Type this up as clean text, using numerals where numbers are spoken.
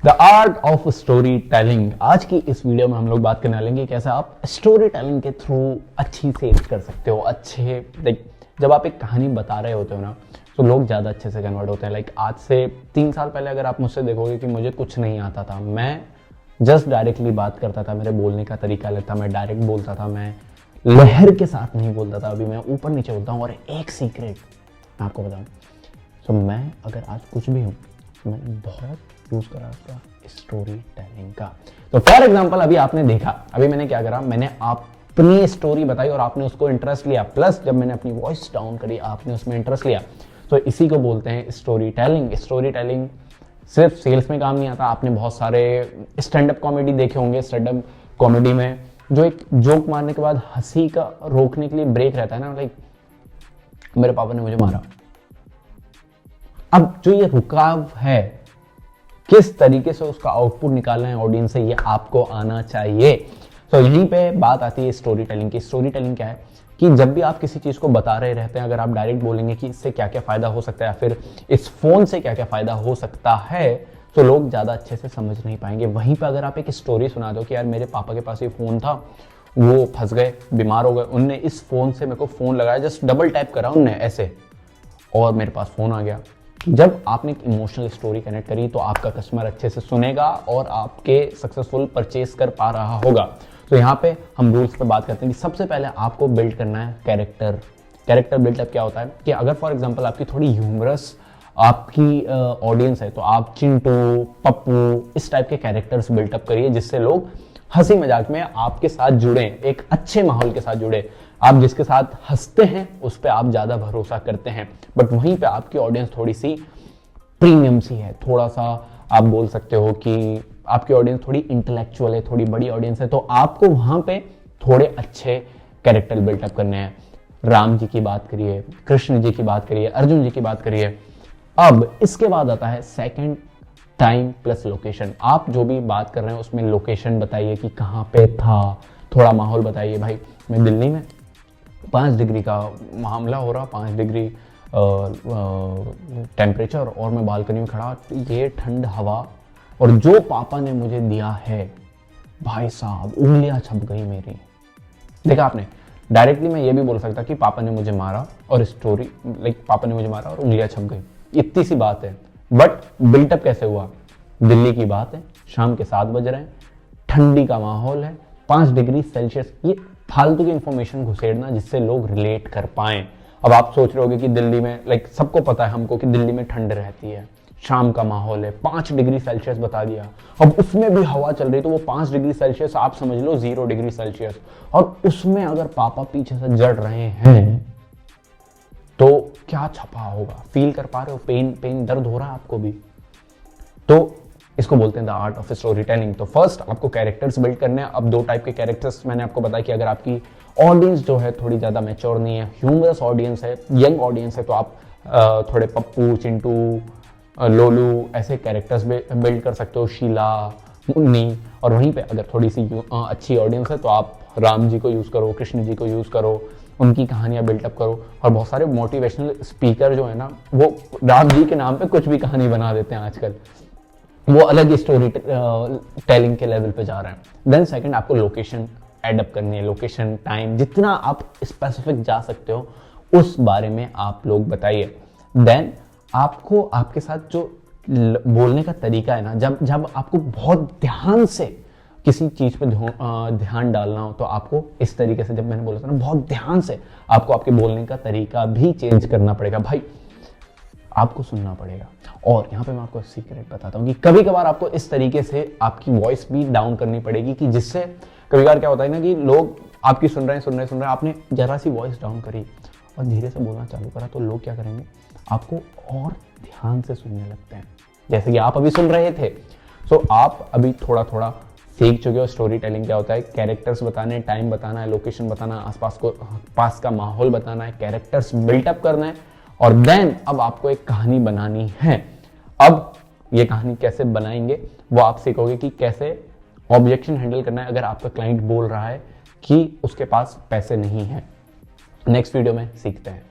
The art of story telling. आज की इस वीडियो में हम लोग बात करने वाले कैसे आप स्टोरी टेलिंग के थ्रू अच्छी सेल्स कर सकते हो। अच्छे जब आप एक कहानी बता रहे होते हो ना, तो लोग ज़्यादा अच्छे से कन्वर्ट होते हैं। आज से 3 साल पहले अगर आप मुझसे देखोगे कि मुझे कुछ नहीं आता था, मैं जस्ट डायरेक्टली बात करता था, मेरे बोलने का तरीका अलग था, मैं डायरेक्ट बोलता था, मैं लहर के साथ नहीं बोलता था, अभी मैं ऊपर नीचे बोलता हूँ। और एक सीक्रेट मैं आपको बताऊँ, तो मैं अगर आज कुछ भी हूँ, मैंने बहुत यूज करा उसका स्टोरी टेलिंग का। तो फॉर एग्जांपल अभी आपने देखा, अभी मैंने क्या करा, मैंने अपनी स्टोरी बताई और आपने उसको इंटरेस्ट लिया, प्लस जब मैंने अपनी वॉइस डाउन करी आपने उसमें इंटरेस्ट लिया। तो इसी को बोलते हैं स्टोरी टेलिंग। स्टोरी टेलिंग सिर्फ सेल्स में काम नहीं आता। आपने बहुत सारे स्टैंड अप कॉमेडी देखे होंगे। स्टैंड अप कॉमेडी में जो एक जोक मारने के बाद हंसी का रोकने के लिए ब्रेक रहता है ना, लाइक मेरे पापा ने मुझे मारा। अब जो ये रुकाव है, किस तरीके से उसका आउटपुट निकालना है ऑडियंस से, ये आपको आना चाहिए। तो यहीं पे बात आती है स्टोरी टेलिंग की। स्टोरी टेलिंग क्या है कि जब भी आप किसी चीज को बता रहे रहते हैं, अगर आप डायरेक्ट बोलेंगे कि इससे क्या क्या फायदा हो सकता है या फिर इस फोन से क्या क्या फायदा हो सकता है, तो लोग ज्यादा अच्छे से समझ नहीं पाएंगे। वहीं पर अगर आप एक स्टोरी सुना दो कि यार मेरे पापा के पास ये फोन था, वो फंस गए, बीमार हो गए, उनने इस फोन से मेरे को फोन लगाया, जस्ट डबल टैप करा उनने ऐसे और मेरे पास फोन आ गया। जब आपने एक इमोशनल स्टोरी कनेक्ट करी तो आपका कस्टमर अच्छे से सुनेगा और आपके सक्सेसफुल परचेस कर पा रहा होगा। तो यहाँ पे हम रूल्स पे बात करते हैं कि सबसे पहले आपको बिल्ड करना है कैरेक्टर। कैरेक्टर बिल्डअप क्या होता है कि अगर फॉर एग्जांपल आपकी थोड़ी ह्यूमरस आपकी ऑडियंस है, तो आप चिंटू, पप्पू इस टाइप के कैरेक्टर्स बिल्डअप करिए, जिससे लोग हंसी मजाक में आपके साथ जुड़े, एक अच्छे माहौल के साथ जुड़े। आप जिसके साथ हंसते हैं उस पर आप ज्यादा भरोसा करते हैं, बट वहीं पे आपकी ऑडियंस थोड़ी सी प्रीमियम सी है, थोड़ा सा आप बोल सकते हो कि आपकी ऑडियंस थोड़ी इंटेलेक्चुअल है, थोड़ी बड़ी ऑडियंस है, तो आपको वहां पे थोड़े अच्छे कैरेक्टर बिल्डअप करने हैं। राम जी की बात करिए, कृष्ण जी की बात करिए, अर्जुन जी की बात करिए। अब इसके बाद आता है सेकंड, टाइम प्लस लोकेशन। आप जो भी बात कर रहे हैं उसमें लोकेशन बताइए कि कहाँ पे था, थोड़ा माहौल बताइए। भाई मैं दिल्ली में 5 डिग्री का मामला हो रहा, 5 डिग्री टेम्परेचर, और मैं बालकनी में खड़ा, ये ठंड हवा, और जो पापा ने मुझे दिया है, भाई साहब उंगलियां छप गई मेरी। देखा आपने, डायरेक्टली मैं ये भी बोल सकता कि पापा ने मुझे मारा और स्टोरी लाइक पापा ने मुझे मारा और उंगलियां छप गई, इतनी सी बात है। बट बिल्टअप कैसे हुआ, दिल्ली की बात है, शाम के 7 बज रहे हैं, ठंडी का माहौल है, 5 डिग्री सेल्सियस, ये फालतू की इंफॉर्मेशन घुसेड़ना जिससे लोग रिलेट कर पाए। अब आप सोच रहे होगे कि दिल्ली में लाइक सबको पता है हमको कि दिल्ली में ठंड रहती है, शाम का माहौल है, 5 डिग्री सेल्सियस बता दिया, अब उसमें भी हवा चल रही, तो वो 5 डिग्री सेल्सियस आप समझ लो 0 डिग्री सेल्सियस, और उसमें अगर पापा पीछे से जड़ रहे हैं तो क्या छपा होगा। फील कर पा रहे हो, पेन दर्द हो रहा है आपको भी। तो इसको बोलते हैं the art of story telling. तो फर्स्ट आपको कैरेक्टर्स बिल्ड करने हैं। अब 2 टाइप के कैरेक्टर्स मैंने आपको बताया कि अगर आपकी ऑडियंस जो है थोड़ी ज्यादा मैच्योर नहीं है, ह्यूमरस ऑडियंस है, यंग ऑडियंस है, तो आप थोड़े पप्पू, चिंटू, लोलू ऐसे कैरेक्टर्स बिल्ड कर सकते हो, शीला, मुन्नी। और वहीं पे अगर थोड़ी सी अच्छी ऑडियंस है तो आप राम जी को यूज करो, कृष्ण जी को यूज करो, उनकी कहानियां बिल्टअप करो। और बहुत सारे मोटिवेशनल स्पीकर जो है ना, वो राम जी के नाम पे कुछ भी कहानी बना देते हैं आजकल, वो अलग ही स्टोरी टेलिंग के लेवल पे जा रहे हैं। देन सेकंड आपको लोकेशन एडअप करनी है। लोकेशन, टाइम, जितना आप स्पेसिफिक जा सकते हो उस बारे में आप लोग बताइए। देन आपको आपके साथ जो बोलने का तरीका है ना, जब आपको बहुत ध्यान से किसी चीज पे ध्यान डालना हो, तो आपको इस तरीके से, जब मैंने बोला था ना बहुत ध्यान से, आपको आपके बोलने का तरीका भी चेंज करना पड़ेगा। भाई आपको सुनना पड़ेगा। और यहाँ पे मैं आपको सीक्रेट बताता हूँ कि कभी कभार आपको इस तरीके से आपकी वॉइस भी डाउन करनी पड़ेगी कि जिससे कभी कभार क्या होता है ना कि लोग आपकी सुन रहे हैं, आपने जरा सी वॉइस डाउन करी और धीरे से बोलना चालू करा, तो लोग क्या करेंगे, आपको और ध्यान से सुनने लगते हैं, जैसे कि आप अभी सुन रहे थे। सो आप अभी थोड़ा थोड़ा सीख चुके हो स्टोरी टेलिंग क्या होता है। कैरेक्टर्स बताने, टाइम बताना है, लोकेशन बताना, आसपास को पास का माहौल बताना है, कैरेक्टर्स बिल्टअप करना है, और देन अब आपको एक कहानी बनानी है। अब ये कहानी कैसे बनाएंगे वो आप सीखोगे कि कैसे ऑब्जेक्शन हैंडल करना है अगर आपका क्लाइंट बोल रहा है कि उसके पास पैसे नहीं है। नेक्स्ट वीडियो में सीखते हैं।